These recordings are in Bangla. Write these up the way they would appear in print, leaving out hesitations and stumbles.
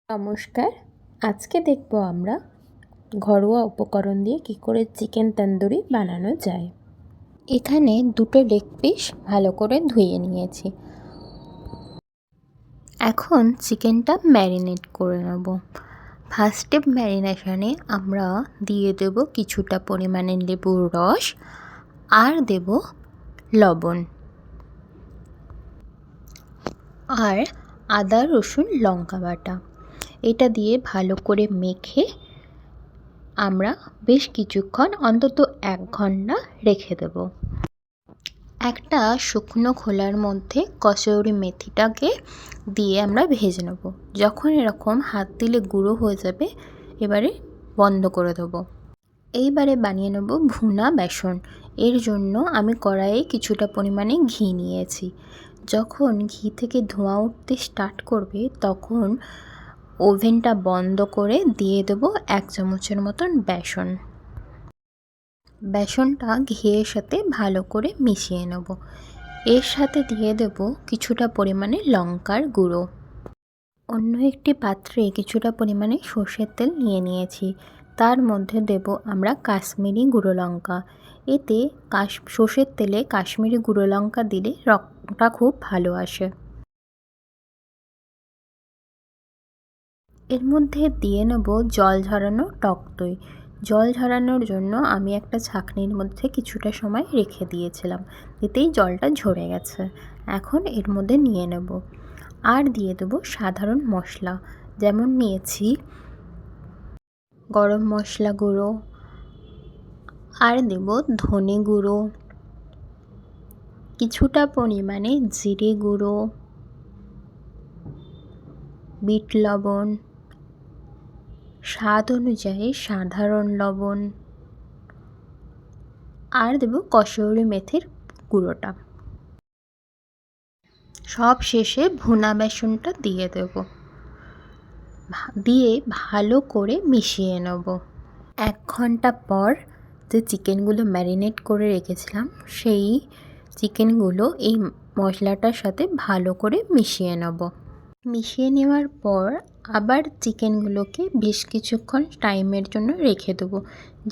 নমস্কার। আজকে দেখব আমরা ঘরোয়া উপকরণ দিয়ে কী করে চিকেন তন্দুরি বানানো যায়। এখানে দুটো লেগ পিস ভালো করে ধুয়ে নিয়েছি। এখন চিকেনটা ম্যারিনেট করে নেব। ফার্স্ট স্টেপ ম্যারিনেশনে আমরা দিয়ে দেব কিছুটা পরিমাণে লেবুর রস আর দেব লবণ আর আদা রসুন লঙ্কা বাটা। এটা দিয়ে ভালো করে মেখে আমরা বেশ কিছুক্ষণ অন্তত 1 ঘন্টা রেখে দেব। একটা শুকনো খোলার মধ্যে কসুরি মেথিটাকে দিয়ে আমরা ভেজে নেব। যখন এরকম হাত দিলে গুঁড়ো হয়ে যাবে এবারে বন্ধ করে দেব। এইবারে বানিয়ে নেব ভুনা বেসন। এর জন্য আমি কড়াইয়ে কিছুটা পরিমাণে ঘি নিয়েছি। যখন ঘি থেকে ধোঁয়া উঠতে স্টার্ট করবে তখন ওভেনটা বন্ধ করে দিয়ে দেব 1 চামচের মতন বেসন। বেসনটা ঘিয়ের সাথে ভালো করে মিশিয়ে নেব। এর সাথে দিয়ে দেব কিছুটা পরিমাণে লঙ্কার গুঁড়ো। অন্য একটি পাত্রে কিছুটা পরিমাণে সর্ষের তেল নিয়ে নিয়েছি। তার মধ্যে দেব আমরা কাশ্মীরি গুঁড়ো লঙ্কা। এতে সর্ষের তেলে কাশ্মীরি গুঁড়ো লঙ্কা দিলে রংটা খুব ভালো আসে। এর মধ্যে দিয়ে নেব জল ঝরানো টক দই। জল ঝরানোর জন্য আমি একটা ছাঁকনির মধ্যে কিছুটা সময় রেখে দিয়েছিলাম, এতেই জলটা ঝরে গেছে। এখন এর মধ্যে নিয়ে নেব আর দিয়ে দেব সাধারণ মশলা, যেমন নিয়েছি গরম মশলা গুঁড়ো আর দেব ধনে গুঁড়ো, কিছুটা পরিমাণে জিরে গুঁড়ো, বিট লবণ, স্বাদ অনুযায়ী সাধারণ লবণ আর দেব কসুরি মেথির গুঁড়োটা। সব শেষে ভুনা বেসনটা দিয়ে দেব, দিয়ে ভালো করে মিশিয়ে নেব। 1 ঘন্টা পর যে চিকেনগুলো ম্যারিনেট করে রেখেছিলাম সেই চিকেনগুলো এই মশলাটার সাথে ভালো করে মিশিয়ে নেব। মিশিয়ে নেওয়ার পর আবার চিকেনগুলোকে বেশ কিছুক্ষণ টাইমের জন্য রেখে দেবো,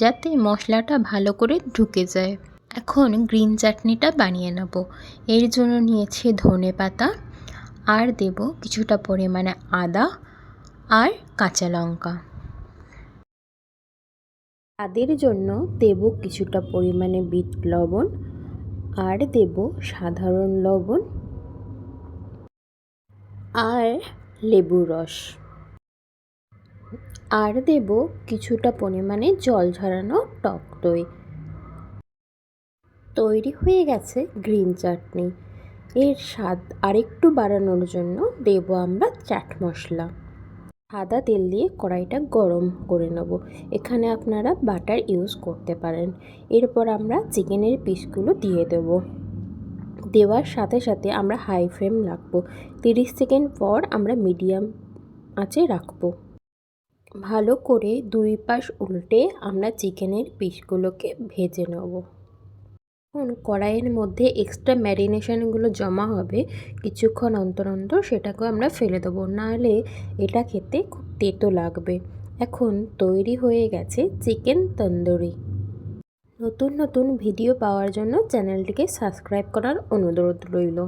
যাতে মশলাটা ভালো করে ঢুকে যায়। এখন গ্রিন চাটনিটা বানিয়ে নেব। এর জন্য নিয়েছি ধনে পাতা আর দেব কিছুটা পরিমাণে আদা আর কাঁচা লঙ্কা। স্বাদের জন্য দেব কিছুটা পরিমাণে বিট লবণ আর দেব সাধারণ লবণ আর লেবুর রস আর দেব কিছুটা পরিমাণে জল ঝরানো টক দই। তৈরি হয়ে গেছে গ্রিন চাটনি। এর স্বাদ আরেকটু বাড়ানোর জন্য দেব আমরা চাট মশলা। সাদা তেল দিয়ে কড়াইটা গরম করে নেব। এখানে আপনারা বাটার ইউজ করতে পারেন। এরপর আমরা চিকেনের পিসগুলো দিয়ে দেব। দেওয়ার সাথে সাথে আমরা হাই ফ্লেম রাখবো। 30 সেকেন্ড পর আমরা মিডিয়াম আঁচে রাখবো। ভালো করে 2 পাশ উল্টে আমরা চিকেনের পিসগুলোকে ভেজে নেব। এখন কড়াইয়ের মধ্যে এক্সট্রা ম্যারিনেশনগুলো জমা হবে, কিছুক্ষণ অন্তর অন্তর সেটাকেও আমরা ফেলে দেবো, নাহলে এটা খেতে খুব তেতো লাগবে। এখন তৈরি হয়ে গেছে চিকেন তন্দুরি। নতুন নতুন ভিডিও পাওয়ার জন্য চ্যানেলটিকে সাবস্ক্রাইব করার অনুরোধ রইল।